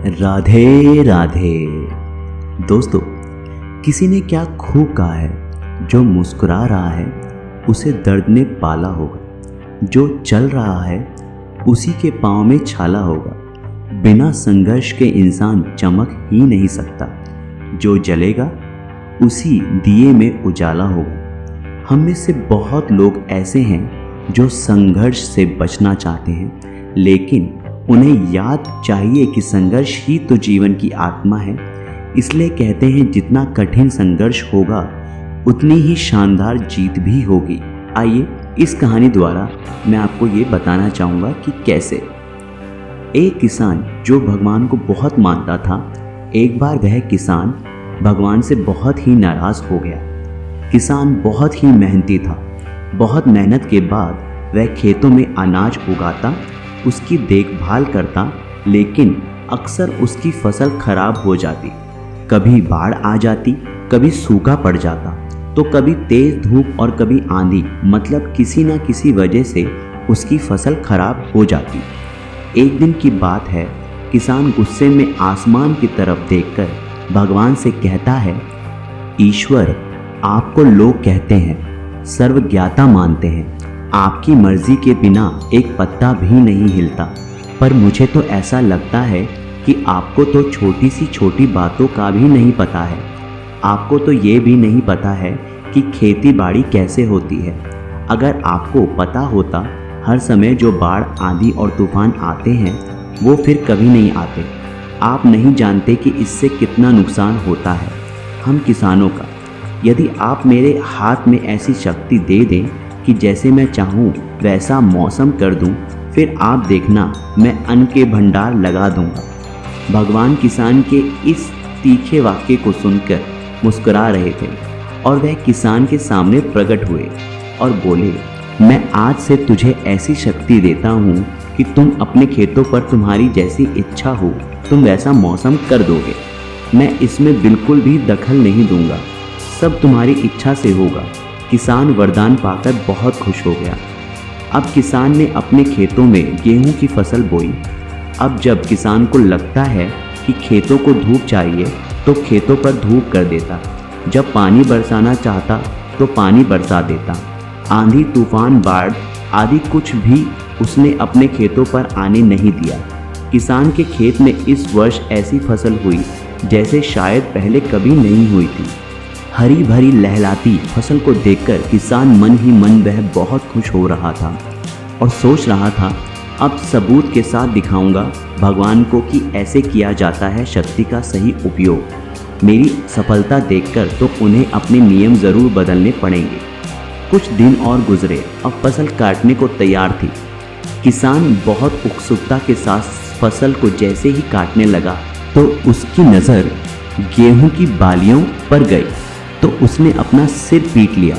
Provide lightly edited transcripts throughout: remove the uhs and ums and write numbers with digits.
राधे राधे। दोस्तों, किसी ने क्या खूब कहा है, जो मुस्कुरा रहा है उसे दर्द ने पाला होगा, जो चल रहा है उसी के पाँव में छाला होगा। बिना संघर्ष के इंसान चमक ही नहीं सकता, जो जलेगा उसी दिए में उजाला होगा। हम में से बहुत लोग ऐसे हैं जो संघर्ष से बचना चाहते हैं, लेकिन उन्हें याद चाहिए कि संघर्ष ही तो जीवन की आत्मा है। इसलिए कहते हैं जितना कठिन संघर्ष होगा उतनी ही शानदार जीत भी होगी। आइए इस कहानी द्वारा मैं आपको ये बताना चाहूँगा कि कैसे। एक किसान जो भगवान को बहुत मानता था, एक बार वह किसान भगवान से बहुत ही नाराज़ हो गया। किसान बहुत ही मेहनती था। बहुत मेहनत के बाद वह खेतों में अनाज उगाता, उसकी देखभाल करता, लेकिन अक्सर उसकी फसल खराब हो जाती। कभी बाढ़ आ जाती, कभी सूखा पड़ जाता, तो कभी तेज धूप और कभी आंधी, मतलब किसी न किसी वजह से उसकी फसल खराब हो जाती। एक दिन की बात है, किसान गुस्से में आसमान की तरफ देखकर भगवान से कहता है, ईश्वर, आपको लोग कहते हैं, सर्वज्ञाता मानते हैं, आपकी मर्जी के बिना एक पत्ता भी नहीं हिलता, पर मुझे तो ऐसा लगता है कि आपको तो छोटी सी छोटी बातों का भी नहीं पता है। आपको तो ये भी नहीं पता है कि खेती बाड़ी कैसे होती है। अगर आपको पता होता, हर समय जो बाढ़, आंधी और तूफान आते हैं वो फिर कभी नहीं आते। आप नहीं जानते कि इससे कितना नुकसान होता है हम किसानों का। यदि आप मेरे हाथ में ऐसी शक्ति दे दें कि जैसे मैं चाहूँ वैसा मौसम कर दूँ, फिर आप देखना मैं अन्न के भंडार लगा दूँगा। भगवान किसान के इस तीखे वाक्य को सुनकर मुस्कुरा रहे थे और वह किसान के सामने प्रकट हुए और बोले, मैं आज से तुझे ऐसी शक्ति देता हूँ कि तुम अपने खेतों पर तुम्हारी जैसी इच्छा हो तुम वैसा मौसम कर दोगे। मैं इसमें बिल्कुल भी दखल नहीं दूंगा, सब तुम्हारी इच्छा से होगा। किसान वरदान पाकर बहुत खुश हो गया। अब किसान ने अपने खेतों में गेहूं की फसल बोई। अब जब किसान को लगता है कि खेतों को धूप चाहिए तो खेतों पर धूप कर देता, जब पानी बरसाना चाहता तो पानी बरसा देता। आंधी, तूफान, बाढ़ आदि कुछ भी उसने अपने खेतों पर आने नहीं दिया। किसान के खेत में इस वर्ष ऐसी फसल हुई जैसे शायद पहले कभी नहीं हुई थी। हरी भरी लहलाती फसल को देखकर किसान मन ही मन वह बहुत खुश हो रहा था और सोच रहा था, अब सबूत के साथ दिखाऊंगा भगवान को कि ऐसे किया जाता है शक्ति का सही उपयोग। मेरी सफलता देखकर तो उन्हें अपने नियम ज़रूर बदलने पड़ेंगे। कुछ दिन और गुजरे। अब फसल काटने को तैयार थी। किसान बहुत उत्सुकता के साथ फसल को जैसे ही काटने लगा तो उसकी नज़र गेहूं की बालियों पर गई, तो उसने अपना सिर पीट लिया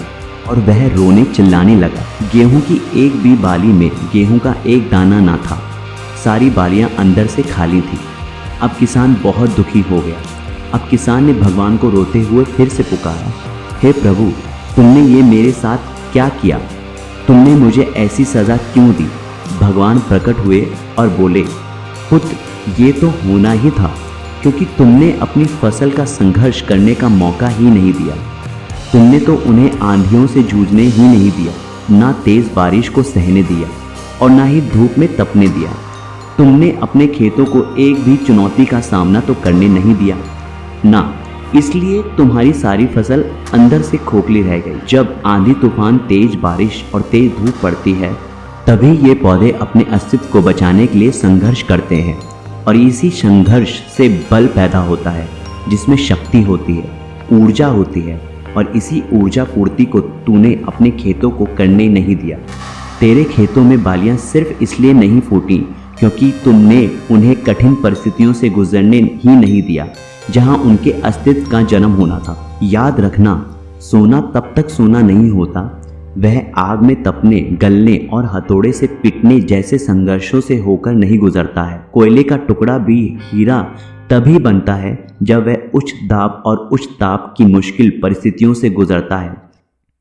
और वह रोने चिल्लाने लगा। गेहूं की एक भी बाली में गेहूं का एक दाना ना था, सारी बालियां अंदर से खाली थी। अब किसान बहुत दुखी हो गया। अब किसान ने भगवान को रोते हुए फिर से पुकारा, हे प्रभु, तुमने ये मेरे साथ क्या किया? तुमने मुझे ऐसी सज़ा क्यों दी? भगवान प्रकट हुए और बोले, पुत्र, ये तो होना ही था, क्योंकि तुमने अपनी फसल का संघर्ष करने का मौका ही नहीं दिया। तुमने तो उन्हें आंधियों से जूझने ही नहीं दिया, ना तेज़ बारिश को सहने दिया और ना ही धूप में तपने दिया। तुमने अपने खेतों को एक भी चुनौती का सामना तो करने नहीं दिया ना, इसलिए तुम्हारी सारी फसल अंदर से खोखली रह गई। जब आंधी, तूफान, तेज बारिश और तेज धूप पड़ती है, तभी ये पौधे अपने अस्तित्व को बचाने के लिए संघर्ष करते हैं और इसी संघर्ष से बल पैदा होता है, जिसमें शक्ति होती है, ऊर्जा होती है, और इसी ऊर्जा पूर्ति को तूने अपने खेतों को करने नहीं दिया। तेरे खेतों में बालियां सिर्फ इसलिए नहीं फूटी क्योंकि तुमने उन्हें कठिन परिस्थितियों से गुजरने ही नहीं दिया जहां उनके अस्तित्व का जन्म होना था। याद रखना, सोना तब तक सोना नहीं होता, वह आग में तपने, गलने और हथौड़े से पिटने जैसे संघर्षों से होकर नहीं गुजरता है। कोयले का टुकड़ा भी हीरा तभी बनता है जब वह उच्च दाब और उच्च ताप की मुश्किल परिस्थितियों से गुजरता है।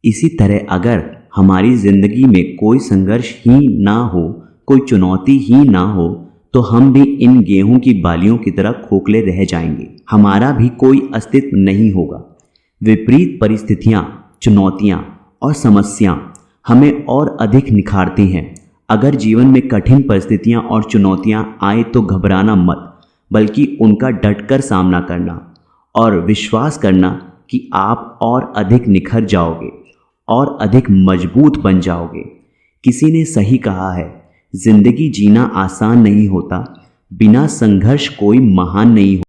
इसी तरह अगर हमारी जिंदगी में कोई संघर्ष ही ना हो, कोई चुनौती ही ना हो, तो हम भी इन गेहूं की बालियों की तरह खोखले रह जाएंगे। हमारा भी कोई अस्तित्व नहीं होगा। विपरीत परिस्थितियां, चुनौतियां और समस्याएं हमें और अधिक निखारती हैं। अगर जीवन में कठिन परिस्थितियां और चुनौतियां आए तो घबराना मत, बल्कि उनका डटकर सामना करना और विश्वास करना कि आप और अधिक निखर जाओगे और अधिक मजबूत बन जाओगे। किसी ने सही कहा है, जिंदगी जीना आसान नहीं होता, बिना संघर्ष कोई महान नहीं होता।